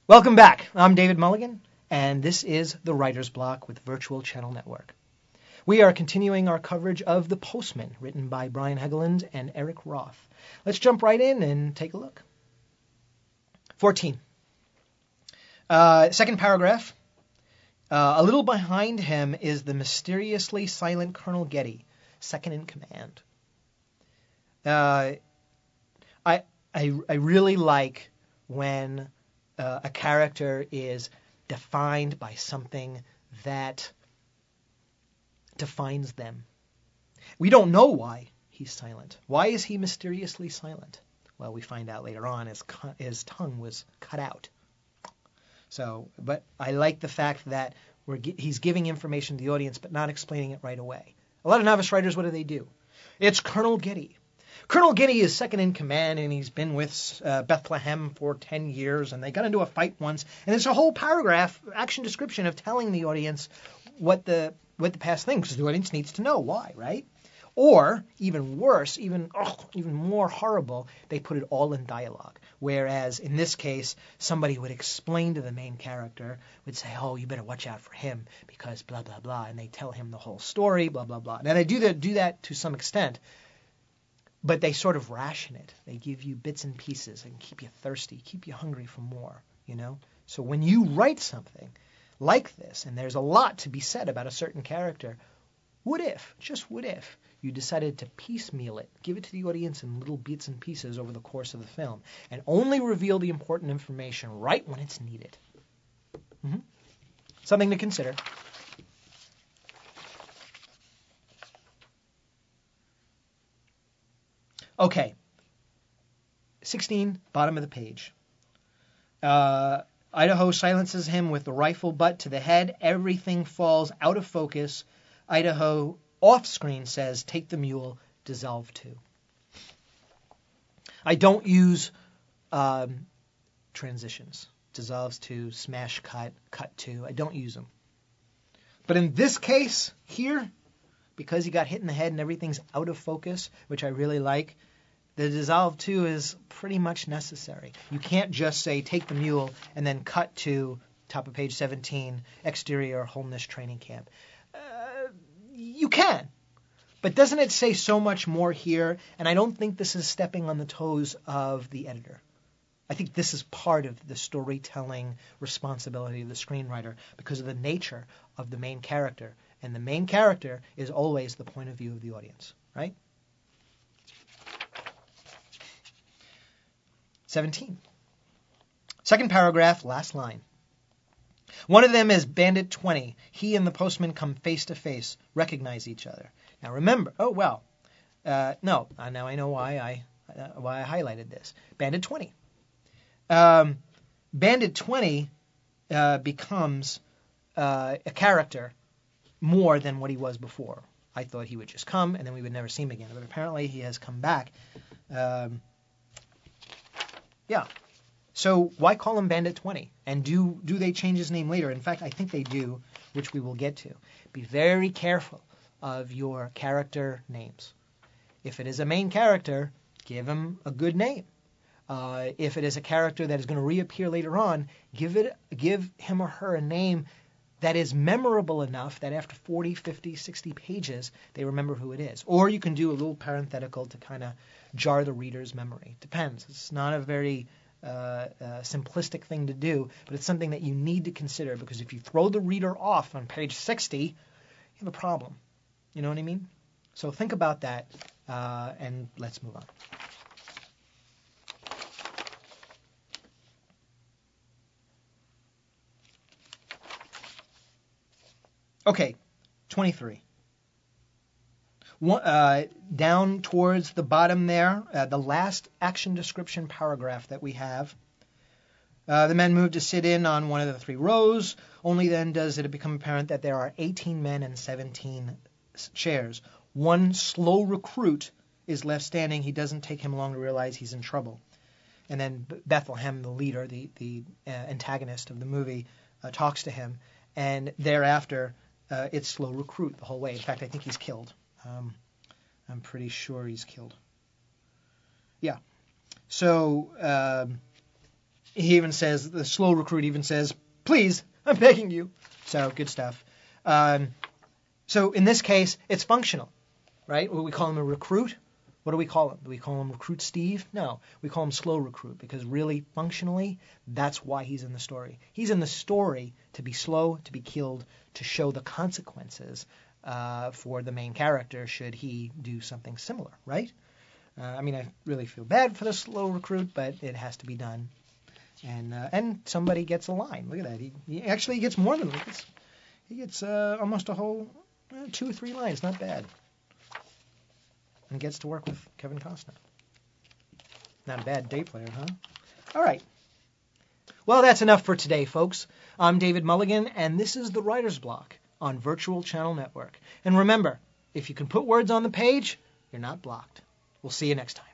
Welcome back. I'm David Mulligan, and this is the Writers Bloc with Virtual Channel Network. We are continuing our coverage of The Postman, written by Brian Helgeland and Eric Roth. Let's jump right in and take a look. 14. Second paragraph. A little behind him is the mysteriously silent Colonel Getty, second in command. I really like when a character is defined by something that defines them. We don't know why he's silent. Why is he mysteriously silent? Well, we find out later on his tongue was cut out. But I like the fact that he's giving information to the audience but not explaining it right away. A lot of novice writers, what do? It's Colonel Getty. Colonel Getty is second in command, and he's been with Bethlehem for 10 years, and they got into a fight once. And there's a whole paragraph, action description of telling the audience what the past thing, because the audience needs to know why, right? Or, even worse, even more horrible, they put it all in dialogue. Whereas, in this case, somebody would explain to the main character, would say, oh, you better watch out for him, because blah, blah, blah, and they tell him the whole story, blah, blah, blah. Now, they do that to some extent, but they sort of ration it. They give you bits and pieces and keep you thirsty, keep you hungry for more, So when you write something like this, and there's a lot to be said about a certain character, what if you decided to piecemeal it, give it to the audience in little bits and pieces over the course of the film, and only reveal the important information right when it's needed? Something to consider. Okay, 16, bottom of the page. Idaho silences him with the rifle butt to the head. Everything falls out of focus. Idaho, off-screen, says, take the mule, dissolve to. I don't use transitions. Dissolves to, smash cut, cut to. I don't use them. But in this case here, because he got hit in the head and everything's out of focus, which I really like, the dissolve to is pretty much necessary. You can't just say take the mule and then cut to top of page 17, exterior homeless training camp. You can, but doesn't it say so much more here? And I don't think this is stepping on the toes of the editor. I think this is part of the storytelling responsibility of the screenwriter because of the nature of the main character. And the main character is always the point of view of the audience, right? 17. Second paragraph, last line. One of them is Bandit 20. He and the postman come face to face, recognize each other. Now remember, now I know why I highlighted this. Bandit 20. Bandit 20 becomes a character more than what he was before. I thought he would just come and then we would never see him again, but apparently he has come back. So why call him Bandit 20? And do they change his name later? In fact, I think they do, which we will get to. Be very careful of your character names. If it is a main character, give him a good name. If it is a character that is going to reappear later on, give him or her a name that is memorable enough that after 40, 50, 60 pages, they remember who it is. Or you can do a little parenthetical to kind of jar the reader's memory. Depends. It's not a very simplistic thing to do, but it's something that you need to consider because if you throw the reader off on page 60, you have a problem. You know what I mean? So think about that, and let's move on. Okay, 23. Down towards the bottom there, the last action description paragraph that we have. The men move to sit in on one of the 3 rows. Only then does it become apparent that there are 18 men and 17 chairs. One slow recruit is left standing. He doesn't take him long to realize he's in trouble. And then Bethlehem, the leader, the antagonist of the movie, talks to him. And thereafter, it's slow recruit the whole way. In fact, I think he's killed. I'm pretty sure he's killed. Yeah. So he even says, the slow recruit even says, please, I'm begging you. So good stuff. So in this case, it's functional, right? We call him a recruit. What do we call him? Do we call him Recruit Steve? No, we call him Slow Recruit because really, functionally, that's why he's in the story. He's in the story to be slow, to be killed, to show the consequences for the main character should he do something similar, right? I mean, I really feel bad for the Slow Recruit, but it has to be done. And somebody gets a line. Look at that. He actually gets more than this. He gets almost a whole 2 or 3 lines. Not bad. And gets to work with Kevin Costner. Not a bad day player, huh? All right. Well, that's enough for today, folks. I'm David Mulligan, and this is the Writers Bloc on Virtual Channel Network. And remember, if you can put words on the page, you're not blocked. We'll see you next time.